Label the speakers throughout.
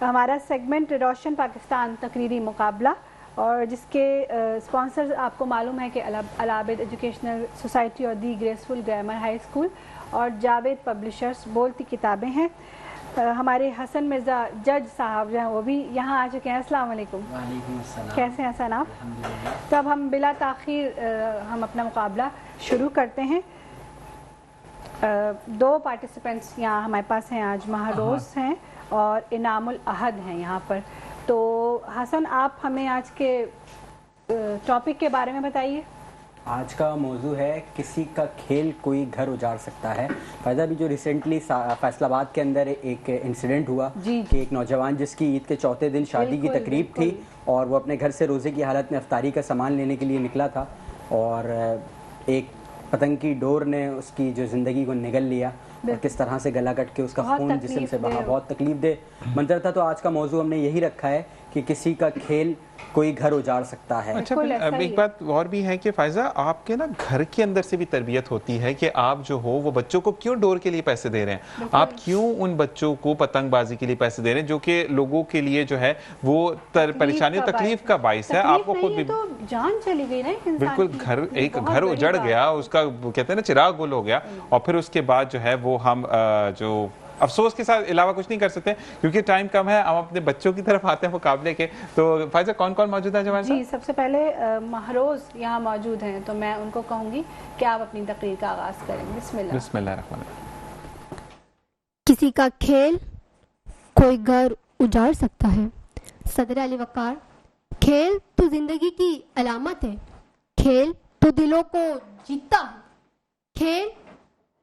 Speaker 1: ہمارا سیگمنٹ روشن پاکستان تقریری مقابلہ، اور جس کے اسپانسرز آپ کو معلوم ہے کہ العابد ایجوکیشنل سوسائٹی اور دی گریسفل گرامر ہائی اسکول اور جاوید پبلشرز بولتی کتابیں ہیں۔ ہمارے حسن مرزا جج صاحب جو ہیں وہ بھی یہاں آ چکے ہیں۔ السلام علیکم۔
Speaker 2: وعلیکم السلام۔
Speaker 1: کیسے ہیں حسن آپ؟
Speaker 2: الحمدللہ۔
Speaker 1: تو اب ہم بلا تاخیر ہم اپنا مقابلہ شروع کرتے ہیں۔ دو پارٹیسپینٹس یہاں ہمارے پاس ہیں آج، مہروز ہیں اور انعام الاحد ہیں یہاں پر۔ تو حسن آپ ہمیں آج کے ٹاپک کے بارے میں بتائیے۔
Speaker 2: آج کا موضوع ہے کسی کا کھیل کوئی گھر اجاڑ سکتا ہے۔ فائدہ بھی جو ریسنٹلی فیصل آباد کے اندر ایک انسیڈنٹ ہوا کہ ایک نوجوان جس کی عید کے چوتھے دن شادی کی تقریب تھی اور وہ اپنے گھر سے روزے کی حالت میں افطاری کا سامان لینے کے لیے نکلا تھا، اور ایک پتنگ کی ڈور نے اس کی جو زندگی کو نگل لیا اور کس طرح سے گلا کٹ کے اس کا خون جسم سے بہا، بہت تکلیف دہ منظر تھا۔ تو آج کا موضوع ہم نے یہی رکھا ہے کہ کسی کا کھیل کوئی گھر اجاڑ سکتا ہے۔
Speaker 3: اچھا، ایک بات اور بھی ہے کہ فائزہ، آپ کے نا گھر کے اندر سے بھی تربیت ہوتی ہے کہ آپ جو ہو وہ بچوں کو کیوں ڈور کے لیے پیسے دے رہے ہیں، آپ کیوں ان بچوں کو پتنگ بازی کے لیے پیسے دے رہے ہیں جو کہ لوگوں کے لیے جو ہے وہ پریشانی تکلیف کا باعث ہے۔ آپ کو خود بھی
Speaker 1: جان چلی گئی نا،
Speaker 3: بالکل ایک گھر اجڑ گیا، اس کا کہتے ہیں نا چراغ گل ہو گیا، اور پھر اس کے بعد جو ہے وہ ہم جو افسوس کے ساتھ علاوہ کچھ نہیں کر سکتے کیونکہ ٹائم کم ہے۔ ہم اپنے بچوں کی طرف آتے ہیں مقابلے کے۔ تو فائزہ کون کون موجود ہے ہمارے ساتھ؟
Speaker 1: جی، سب سے پہلے مہروز یہاں موجود ہیں، تو میں ان کو کہوں گی کہ آپ اپنی تقریر کا آغاز کریں۔ بسم اللہ۔
Speaker 3: بسم اللہ الرحمن الرحیم۔
Speaker 4: کسی کا کھیل کوئی گھر اجاڑ سکتا ہے۔ صدر علی وقار، کھیل تو زندگی کی علامت ہے، کھیل تو دلوں کو جیتتا ہے، کھیل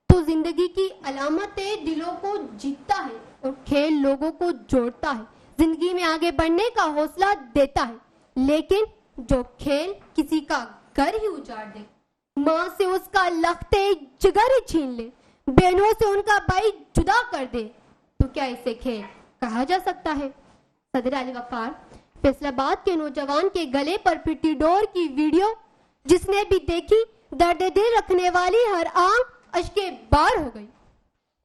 Speaker 4: تو زندگی کی علامت ہے، دلوں کو جیتتا ہے، اور کھیل لوگوں کو جوڑتا ہے، زندگی میں آگے بڑھنے کا حوصلہ دیتا ہے۔ لیکن جو کھیل کسی کا گھر ہی اجاڑ دے، ماں سے اس کا لخت جگر ہی چھین لے، بہنوں سے ان کا بھائی جدا کر دے، تو کیا اسے کھیل کہا جا سکتا ہے؟ صدر علی وقار، فیصل آباد کے نوجوان کے گلے پر پھرتی ڈور کی ویڈیو جس نے بھی دیکھی، درد دل رکھنے والی ہر آنکھ اشکے بار ہو گئی۔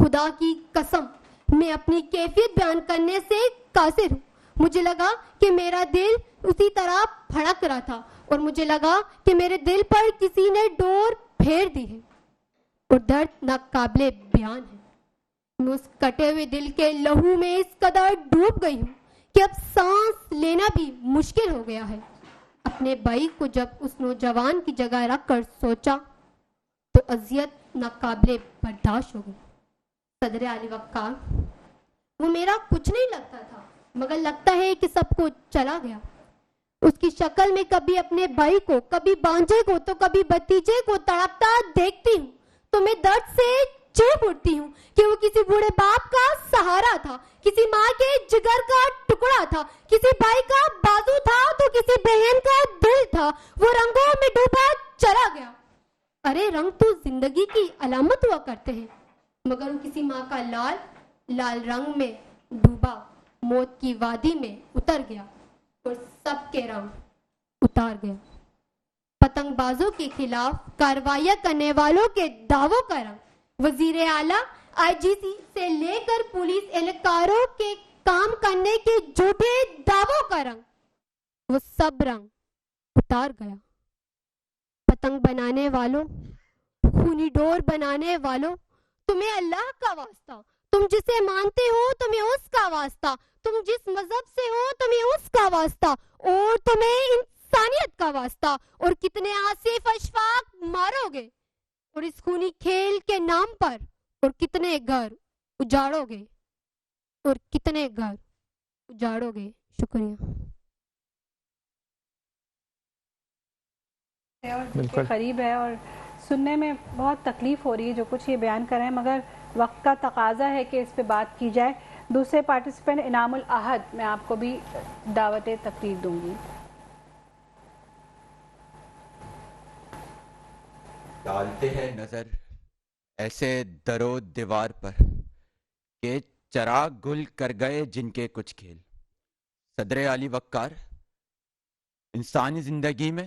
Speaker 4: خدا کی قسم، میں اپنی کیفیت بیان کرنے سے قاصر ہوں۔ مجھے لگا کہ میرا دل اسی طرح پھڑک رہا تھا، اور مجھے لگا کہ میرے دل پر کسی نے ڈور پھیر دی ہے، اور درد ناقابل بیان ہے۔ میں اس کٹے ہوئے دل کے لہو میں اس قدر ڈوب گئی ہوں کہ اب سانس لینا بھی مشکل ہو گیا ہے۔ اپنے بھائی کو جب اس نوجوان کی جگہ رکھ کر سوچا تو اذیت ناقابل برداشت ہو گئی۔ صدر علی وقار، وہ میرا کچھ نہیں لگتا تھا، مگر لگتا ہے کہ سب کچھ چلا گیا۔ اس کی شکل میں کبھی اپنے بھائی کو، کبھی بانجے کو، تو کبھی بھتیجے کو تڑپتا دیکھتی ہوں تو میں درد سے چیخ اٹھتی ہوں کہ وہ کسی بوڑھے باپ کا سہارا تھا، کسی ماں کے جگر کا ٹکڑا تھا، کسی بھائی کا بازو تھا تو کسی بہن کا دل تھا، وہ رنگوں میں ڈوبا چلا گیا۔ ارے رنگ تو زندگی کی علامت ہوا کرتے ہیں، مگر وہ کسی ماں کا لال رنگ میں ڈوبا موت کی وادی میں اتر گیا، اور سب کے رنگ اتار گیا۔ پتنگ بازوں کے خلاف کارروائیاں کرنے والوں کے دعووں کا رنگ، وزیر اعلیٰ آئی جی سی سے لے کر پولیس اہلکاروں کے کام کرنے کے جھوٹے دعووں کا رنگ، وہ سب رنگ اتار گیا۔ پتنگ بنانے والوں، خونی ڈور بنانے والوں، تمہیں اللہ کا واسطہ، تم جسے مانتے ہو تمہیں اس کا واسطہ، تم جس مذہب سے ہو تمہیں اس کا واسطہ، اور تمہیں انسانیت کا واسطہ، اور کتنے آصف اشفاق مارو گے، اور اس خونی کھیل کے نام پر، اور کتنے گھر اجاڑو گے، اور کتنے گھر اجاڑو گے۔ شکریہ۔
Speaker 1: بالکل قریب ہے اور سننے میں بہت تکلیف ہو رہی ہے جو کچھ یہ بیان کر رہے ہیں، مگر وقت کا تقاضا ہے کہ اس پہ بات کی جائے۔ دوسرے پارٹیسپینٹ انعام الاحد، میں آپ کو بھی دعوت تقریر دوں گی۔
Speaker 5: ڈالتے ہیں نظر ایسے در و دیوار پر کہ چراغ گل کر گئے جن کے کچھ کھیل۔ صدر علی وقار، انسانی زندگی میں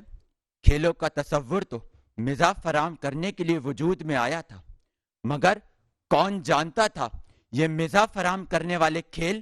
Speaker 5: کھیلوں کا تصور تو مزاح فراہم کرنے کے لیے وجود میں آیا تھا، مگر کون جانتا تھا یہ مزاح فراہم کرنے والے کھیل